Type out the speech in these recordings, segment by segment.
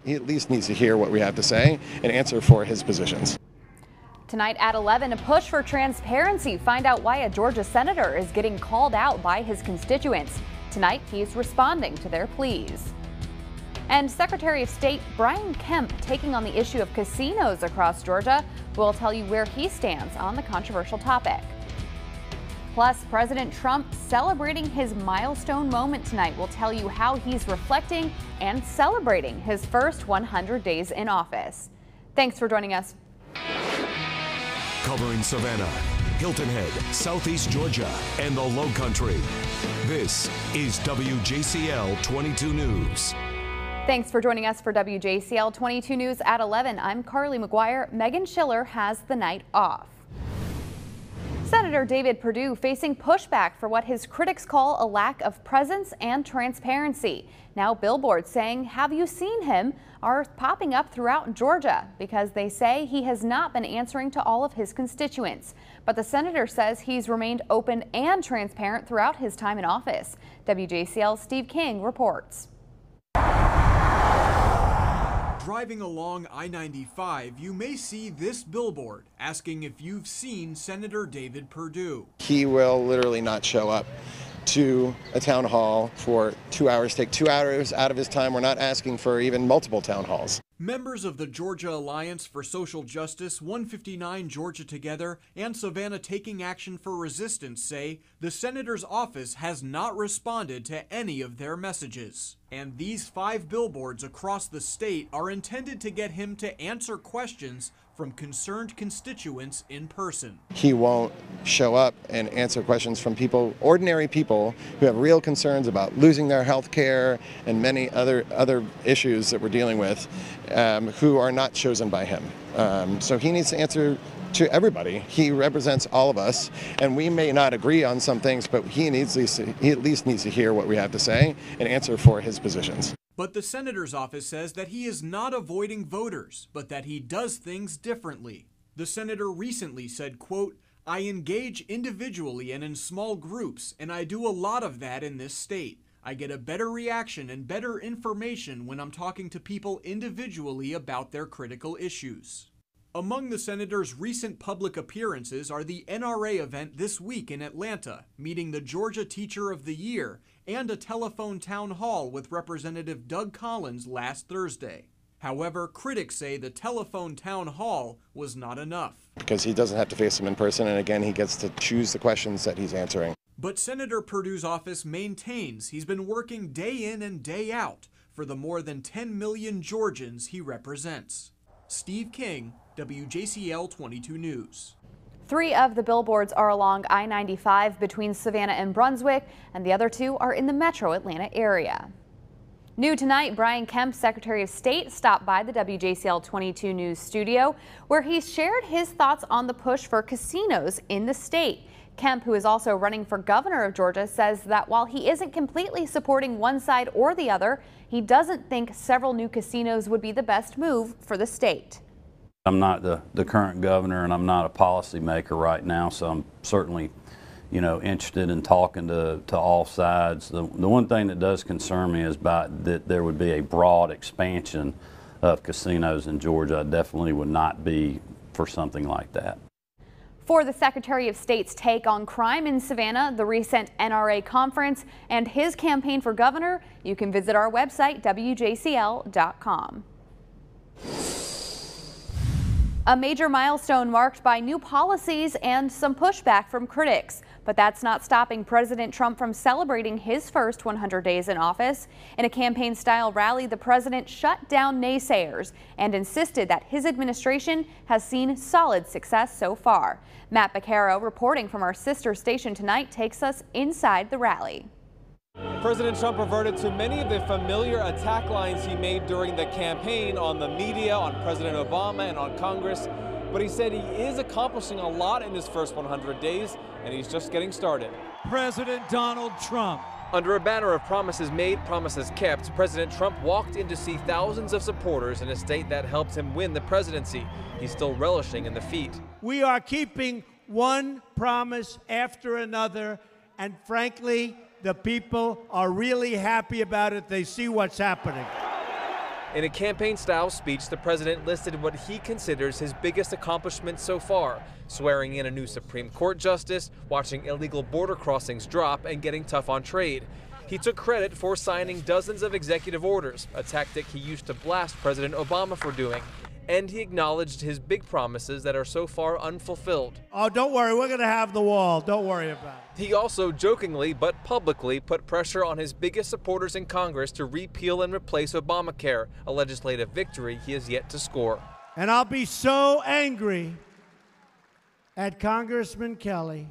He at least needs to hear what we have to say and answer for his positions. Tonight at 11, a push for transparency. Find out why a Georgia senator is getting called out by his constituents. Tonight, he's responding to their pleas. And Secretary of State Brian Kemp taking on the issue of casinos across Georgia. We'll tell you where he stands on the controversial topic. Plus, President Trump celebrating his milestone moment tonight. We'll tell you how he's reflecting and celebrating his first 100 days in office. Thanks for joining us. Covering Savannah, Hilton Head, Southeast Georgia, and the Low Country. This is WJCL 22 News. Thanks for joining us for WJCL 22 News at 11. I'm Carly McGuire. Megan Schiller has the night off. Senator David Perdue facing pushback for what his critics call a lack of presence and transparency. Now billboards saying, "Have you seen him?" are popping up throughout Georgia because they say he has not been answering to all of his constituents. But the senator says he's remained open and transparent throughout his time in office. WJCL's Steve King reports. Driving along I-95, you may see this billboard asking if you've seen Senator David Perdue. He will literally not show up to a town hall for 2 hours, take 2 hours out of his time. We're not asking for even multiple town halls. Members of the Georgia Alliance for Social Justice, 159 Georgia Together, and Savannah Taking Action for Resistance say the senator's office has not responded to any of their messages. And these 5 billboards across the state are intended to get him to answer questions from concerned constituents in person. He won't show up and answer questions from people, ordinary people who have real concerns about losing their health care and many other issues that we're dealing with, who are not chosen by him. So he needs to answer to everybody. He represents all of us, and we may not agree on some things, but he at least needs to hear what we have to say and answer for his positions. But the senator's office says that he is not avoiding voters, but that he does things differently. The senator recently said, quote, "I engage individually and in small groups, and I do a lot of that in this state. I get a better reaction and better information when I'm talking to people individually about their critical issues." Among the senator's recent public appearances are the NRA event this week in Atlanta, meeting the Georgia Teacher of the Year, and a telephone town hall with Representative Doug Collins last Thursday. However, critics say the telephone town hall was not enough. Because he doesn't have to face them in person, and again, he gets to choose the questions that he's answering. But Senator Perdue's office maintains he's been working day in and day out for the more than 10 million Georgians he represents. Steve King, WJCL 22 News. 3 of the billboards are along I-95 between Savannah and Brunswick, and the other 2 are in the metro Atlanta area. New tonight, Brian Kemp, Secretary of State, stopped by the WJCL 22 News studio, where he shared his thoughts on the push for casinos in the state. Kemp, who is also running for governor of Georgia, says that while he isn't completely supporting one side or the other, he doesn't think several new casinos would be the best move for the state. I'm not the current governor, and I'm not a policymaker right now, so I'm certainly, interested in talking to all sides. The one thing that does concern me is that there would be a broad expansion of casinos in Georgia. I definitely would not be for something like that. For the Secretary of State's take on crime in Savannah, the recent NRA conference, and his campaign for governor, you can visit our website, WJCL.com. A major milestone marked by new policies and some pushback from critics. But that's not stopping President Trump from celebrating his first 100 days in office. In a campaign-style rally, the president shut down naysayers and insisted that his administration has seen solid success so far. Matt Beccaro, reporting from our sister station tonight, takes us inside the rally. President Trump reverted to many of the familiar attack lines he made during the campaign on the media, on President Obama, and on Congress. But he said he is accomplishing a lot in his first 100 days, and he's just getting started. President Donald Trump. Under a banner of promises made, promises kept, President Trump walked in to see thousands of supporters in a state that helped him win the presidency. He's still relishing in the feat. We are keeping one promise after another, and frankly, the people are really happy about it. They see what's happening. In a campaign-style speech, the president listed what he considers his biggest accomplishment so far, swearing in a new Supreme Court justice, watching illegal border crossings drop, and getting tough on trade. He took credit for signing dozens of executive orders, a tactic he used to blast President Obama for doing. And he acknowledged his big promises that are so far unfulfilled. Oh, don't worry, we're going to have the wall. Don't worry about it. He also jokingly but publicly put pressure on his biggest supporters in Congress to repeal and replace Obamacare, a legislative victory he has yet to score. And I'll be so angry at Congressman Kelly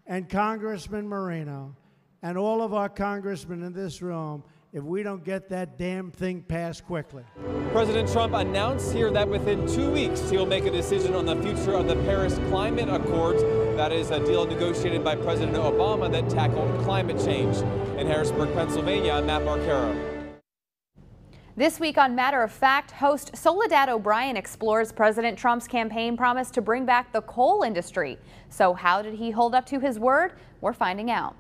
and Congressman Moreno and all of our congressmen in this room if we don't get that damn thing passed quickly. President Trump announced here that within 2 weeks he'll make a decision on the future of the Paris Climate Accords. That is a deal negotiated by President Obama that tackled climate change. In Harrisburg, Pennsylvania, Matt Marcaro. This week on Matter of Fact, host Soledad O'Brien explores President Trump's campaign promise to bring back the coal industry. So how did he hold up to his word? We're finding out.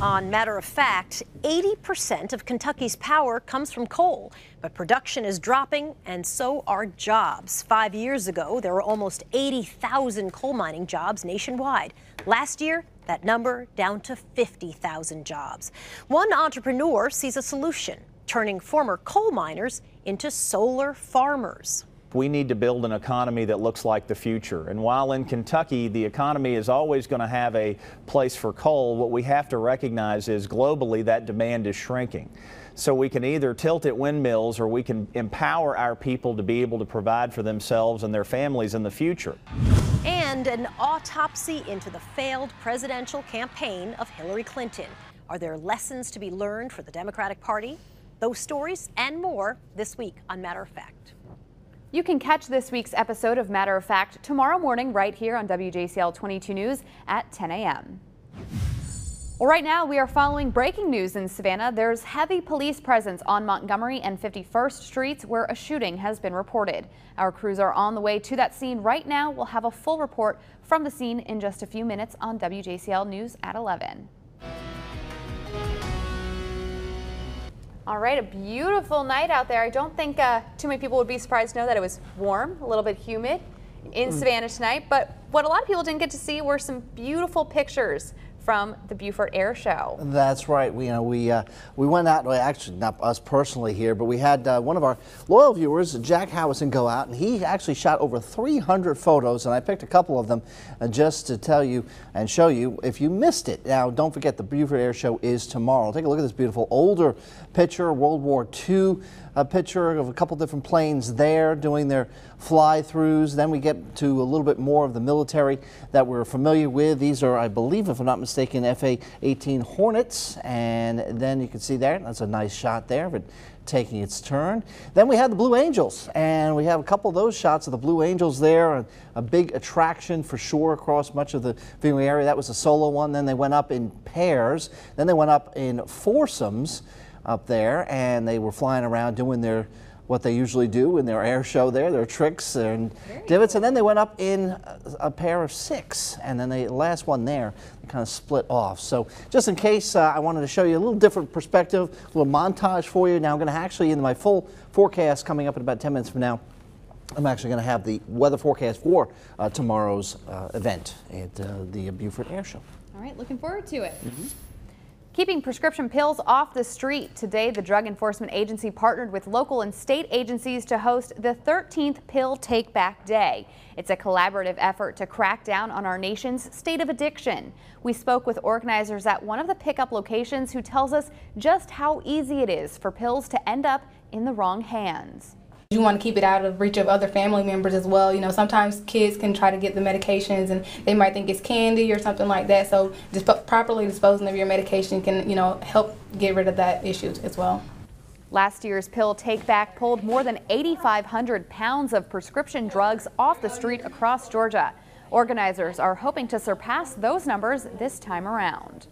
On Matter of Fact, 80% of Kentucky's power comes from coal, but production is dropping and so are jobs. 5 years ago, there were almost 80,000 coal mining jobs nationwide. Last year, that number down to 50,000 jobs. One entrepreneur sees a solution, turning former coal miners into solar farmers. We need to build an economy that looks like the future. And while in Kentucky the economy is always going to have a place for coal, what we have to recognize is globally that demand is shrinking. So we can either tilt at windmills or we can empower our people to be able to provide for themselves and their families in the future. And an autopsy into the failed presidential campaign of Hillary Clinton. Are there lessons to be learned for the Democratic Party? Those stories and more this week on Matter of Fact. You can catch this week's episode of Matter of Fact tomorrow morning right here on WJCL 22 News at 10 a.m. Well, right now we are following breaking news in Savannah. There's heavy police presence on Montgomery and 51st Streets where a shooting has been reported. Our crews are on the way to that scene right now. We'll have a full report from the scene in just a few minutes on WJCL News at 11. All right, a beautiful night out there. I don't think too many people would be surprised to know that it was warm, a little bit humid in Savannah tonight. But what a lot of people didn't get to see were some beautiful pictures from the Beaufort Air Show. That's right. We went out, well, actually not us personally here, but we had one of our loyal viewers, Jack Howison, go out, and he actually shot over 300 photos, and I picked a couple of them just to tell you and show you if you missed it. Now, don't forget the Beaufort Air Show is tomorrow. Take a look at this beautiful older picture, World War II picture of a couple different planes there doing their fly-throughs. Then we get to a little bit more of the military that we're familiar with. These are, I believe, if I'm not mistaken, FA-18 Hornets, and then you can see there, that's a nice shot there of it taking its turn. Then we had the Blue Angels, and we have a couple of those shots of the Blue Angels there, a big attraction for sure across much of the viewing area. That was a solo one. Then they went up in pairs. Then they went up in foursomes up there, and they were flying around doing what they usually do in their air show there, their tricks and divots, and then they went up in a pair of 6, and then the last one there, they kind of split off. So just in case, I wanted to show you a little different perspective, a little montage for you. Now I'm going to actually, in my full forecast coming up in about 10 minutes from now, I'm actually going to have the weather forecast for tomorrow's event at the Beaufort Air Show. All right, looking forward to it. Keeping prescription pills off the street. Today, the Drug Enforcement Agency partnered with local and state agencies to host the 13th Pill Take Back Day. It's a collaborative effort to crack down on our nation's state of addiction. We spoke with organizers at one of the pickup locations who tells us just how easy it is for pills to end up in the wrong hands. You want to keep it out of reach of other family members as well. You know, sometimes kids can try to get the medications and they might think it's candy or something like that. So properly disposing of your medication can, you know, help get rid of that issue as well. Last year's Pill Take Back pulled more than 8,500 pounds of prescription drugs off the street across Georgia. Organizers are hoping to surpass those numbers this time around.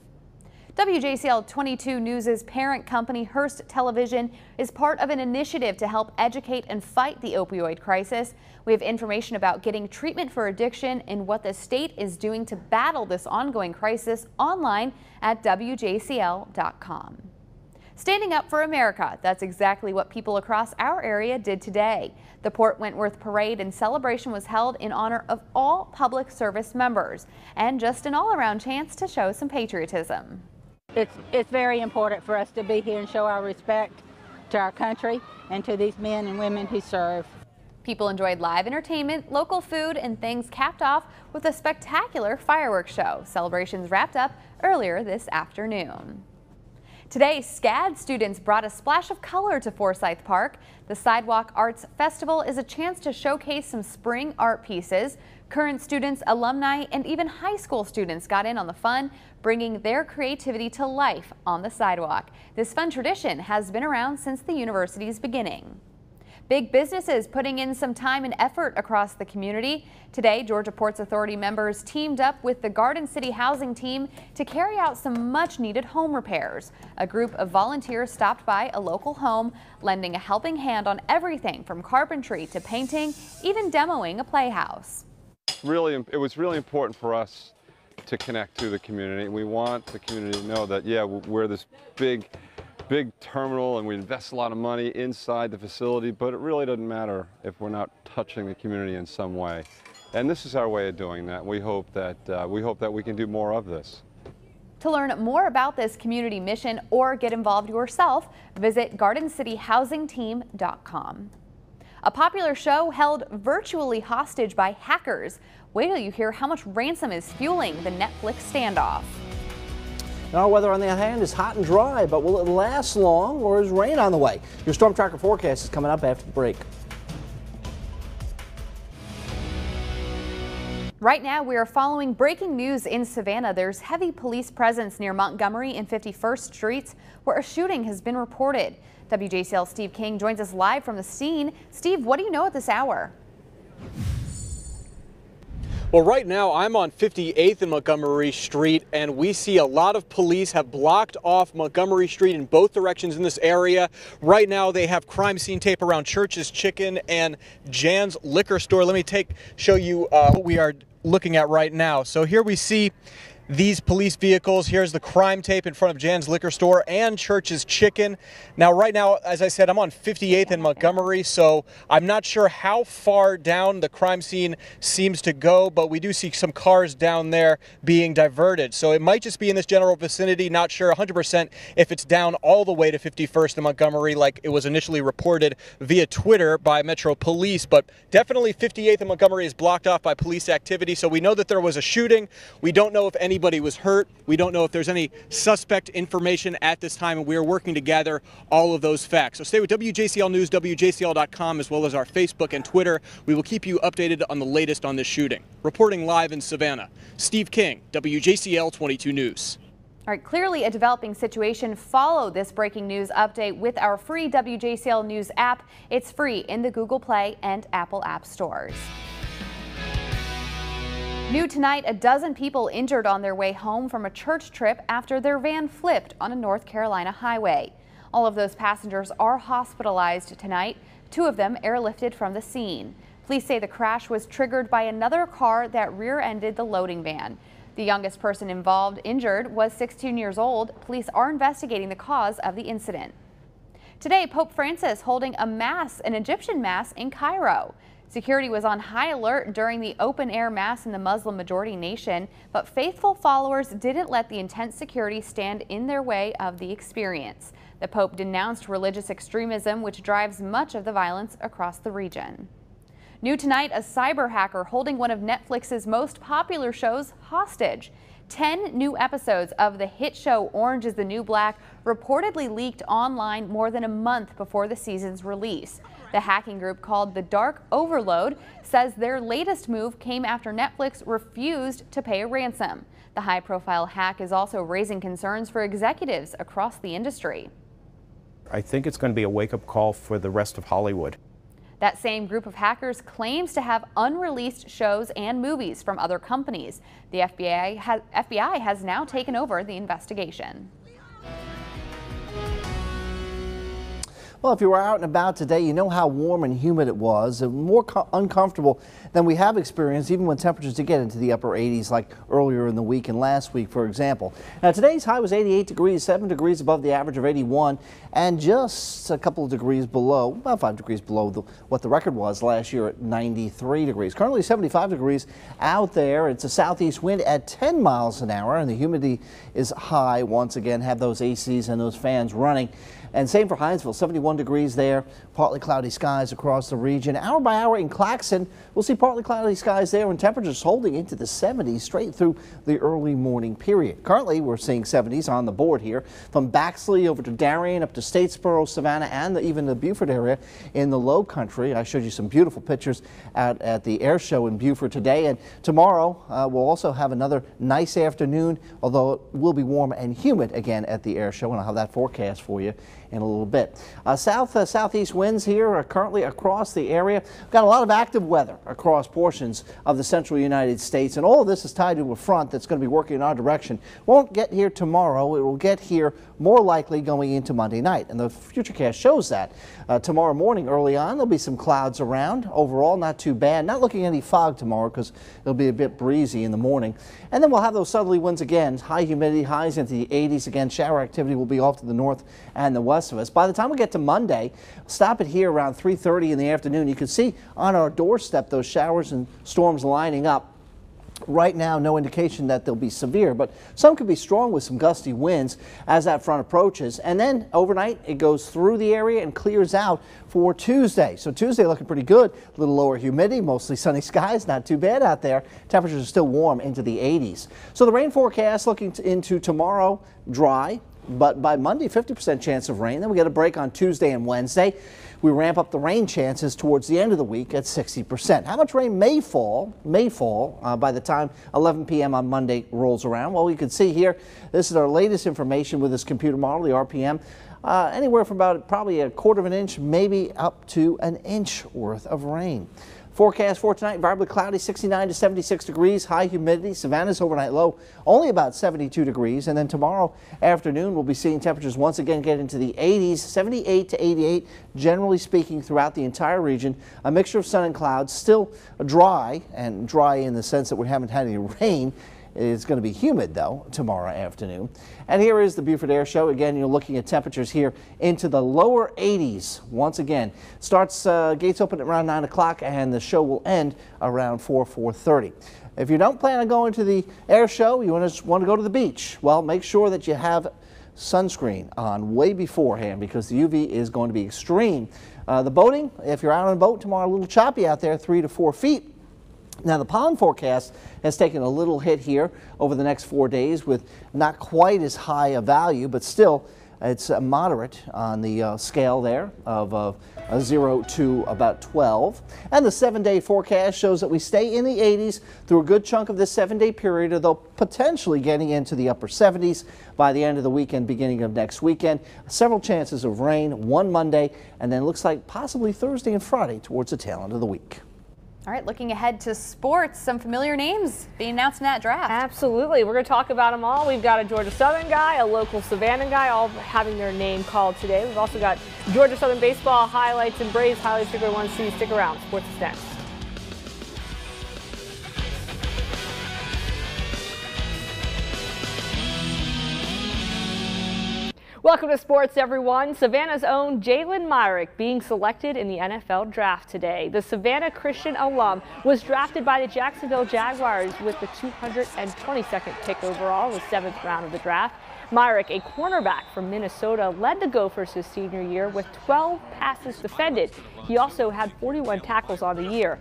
WJCL 22 News' parent company Hearst Television is part of an initiative to help educate and fight the opioid crisis. We have information about getting treatment for addiction and what the state is doing to battle this ongoing crisis online at WJCL.com. Standing up for America, that's exactly what people across our area did today. The Port Wentworth Parade and celebration was held in honor of all public service members and just an all-around chance to show some patriotism. It's very important for us to be here and show our respect to our country and to these men and women who serve. People enjoyed live entertainment, local food, and things capped off with a spectacular fireworks show. Celebrations wrapped up earlier this afternoon. Today, SCAD students brought a splash of color to Forsyth Park. The Sidewalk Arts Festival is a chance to showcase some spring art pieces. Current students, alumni, and even high school students got in on the fun, bringing their creativity to life on the sidewalk. This fun tradition has been around since the university's beginning. Big businesses putting in some time and effort across the community. Today, Georgia Ports Authority members teamed up with the Garden City Housing team to carry out some much-needed home repairs. A group of volunteers stopped by a local home, lending a helping hand on everything from carpentry to painting, even demoing a playhouse. It was really important for us to connect to the community. We want the community to know that, yeah, we're this big terminal and we invest a lot of money inside the facility, but it really doesn't matter if we're not touching the community in some way. And this is our way of doing that. We hope that we can do more of this. To learn more about this community mission or get involved yourself, visit GardenCityHousingTeam.com. A popular show held virtually hostage by hackers. Wait till you hear how much ransom is fueling the Netflix standoff. Our weather on the other hand is hot and dry, but will it last long or is rain on the way? Your Storm Tracker forecast is coming up after the break. Right now, we are following breaking news in Savannah. There's heavy police presence near Montgomery and 51st Streets, where a shooting has been reported. WJCL's Steve King joins us live from the scene. Steve, what do you know at this hour? Well, right now I'm on 58th and Montgomery Street, and we see a lot of police have blocked off Montgomery Street in both directions in this area. Right now they have crime scene tape around Church's Chicken and Jan's Liquor Store. Let me show you what we are looking at right now. So here we see these police vehicles. Here's the crime tape in front of Jan's Liquor Store and Church's Chicken. Now, right now, as I said, I'm on 58th and Montgomery, so I'm not sure how far down the crime scene seems to go, but we do see some cars down there being diverted. So it might just be in this general vicinity. Not sure 100% if it's down all the way to 51st and Montgomery like it was initially reported via Twitter by Metro Police, but definitely 58th and Montgomery is blocked off by police activity. So we know that there was a shooting. We don't know if anybody was hurt. We don't know if there's any suspect information at this time, and we are working to gather all of those facts. So stay with WJCL News, WJCL.com, as well as our Facebook and Twitter. We will keep you updated on the latest on this shooting. Reporting live in Savannah, Steve King, WJCL 22 News. All right, clearly a developing situation. Follow this breaking news update with our free WJCL News app. It's free in the Google Play and Apple App Stores. New tonight, a dozen people injured on their way home from a church trip after their van flipped on a North Carolina highway. All of those passengers are hospitalized tonight. 2 of them airlifted from the scene. Police say the crash was triggered by another car that rear-ended the loading van. The youngest person injured was 16 years old. Police are investigating the cause of the incident. Today, Pope Francis holding an Egyptian mass in Cairo. Security was on high alert during the open-air mass in the Muslim-majority nation, but faithful followers didn't let the intense security stand in their way of the experience. The Pope denounced religious extremism, which drives much of the violence across the region. New tonight, a cyber hacker holding one of Netflix's most popular shows hostage. 10 new episodes of the hit show Orange is the New Black reportedly leaked online more than a month before the season's release. The hacking group called the Dark Overload says their latest move came after Netflix refused to pay a ransom. The high-profile hack is also raising concerns for executives across the industry. I think it's going to be a wake-up call for the rest of Hollywood. That same group of hackers claims to have unreleased shows and movies from other companies. The FBI has now taken over the investigation. Well, if you were out and about today, you know how warm and humid it was, and more uncomfortable than we have experienced, even when temperatures did get into the upper 80s like earlier in the week and last week, for example. Now, today's high was 88 degrees, 7 degrees above the average of 81, and just a couple of degrees below, about 5 degrees below what the record was last year at 93 degrees. Currently 75 degrees out there. It's a southeast wind at 10 miles an hour, and the humidity is high once again. Have those ACs and those fans running. And same for Hinesville, 71 degrees there, partly cloudy skies across the region. Hour by hour in Claxon, we'll see partly cloudy skies there and temperatures holding into the 70s straight through the early morning period. Currently, we're seeing 70s on the board here from Baxley over to Darien up to Statesboro, Savannah, and even the Beaufort area in the low country. I showed you some beautiful pictures out at the air show in Beaufort today. And tomorrow, we'll also have another nice afternoon, although it will be warm and humid again at the air show, and I'll have that forecast for you in a little bit. Southeast winds here are currently across the area. We've got a lot of active weather across portions of the central United States, and all of this is tied to a front that's going to be working in our direction. Won't get here tomorrow. It will get here more likely going into Monday night, and the Futurecast shows that. Tomorrow morning early on, there'll be some clouds around. Overall, not too bad. Not looking at any fog tomorrow because it'll be a bit breezy in the morning. And then we'll have those southerly winds again. High humidity, highs into the 80s. Again, shower activity will be off to the north and the west of us. By the time we get to Monday, stop it here around 3:30 in the afternoon. You can see on our doorstep those showers and storms lining up. Right now, no indication that they'll be severe, but some could be strong with some gusty winds as that front approaches. And then overnight, it goes through the area and clears out for Tuesday. So Tuesday looking pretty good. A little lower humidity, mostly sunny skies, not too bad out there. Temperatures are still warm into the 80s. So the rain forecast looking into tomorrow, dry, but by Monday, 50% chance of rain. Then we get a break on Tuesday and Wednesday. We ramp up the rain chances towards the end of the week at 60%. How much rain may fall by the time 11 p.m. on Monday rolls around? Well, you can see here, this is our latest information with this computer model, the RPM. Anywhere from about probably a quarter of an inch, maybe up to an inch worth of rain. Forecast for tonight, variably cloudy, 69 to 76 degrees, high humidity. Savannah's overnight low, only about 72 degrees. And then tomorrow afternoon, we'll be seeing temperatures once again get into the 80s, 78 to 88, generally speaking throughout the entire region. A mixture of sun and clouds, still dry, and dry in the sense that we haven't had any rain. It's going to be humid, though, tomorrow afternoon. And here is the Beaufort Air Show. Again, you're looking at temperatures here into the lower 80s. Once again, starts gates open at around 9 o'clock, and the show will end around 4:30. If you don't plan on going to the air show, you want to go to the beach, well, make sure that you have sunscreen on way beforehand because the UV is going to be extreme. The boating, if you're out on a boat tomorrow, a little choppy out there, 3 to 4 feet. Now, the pollen forecast has taken a little hit here over the next 4 days with not quite as high a value, but still it's moderate on the scale there of 0 to about 12. And the 7-day forecast shows that we stay in the 80s through a good chunk of this 7-day period, although potentially getting into the upper 70s by the end of the weekend, beginning of next weekend. Several chances of rain, one Monday, and then looks like possibly Thursday and Friday towards the tail end of the week. All right, looking ahead to sports, some familiar names being announced in that draft. Absolutely. We're going to talk about them all. We've got a Georgia Southern guy, a local Savannah guy, all having their name called today. We've also got Georgia Southern baseball highlights and Braves highlights you're going to want to see. Stick around. Sports is next. Welcome to sports, everyone. Savannah's own Jalen Myrick being selected in the NFL draft today. The Savannah Christian alum was drafted by the Jacksonville Jaguars with the 222nd pick overall, the 7th round of the draft. Myrick, a cornerback from Minnesota, led the Gophers his senior year with 12 passes defended. He also had 41 tackles on the year.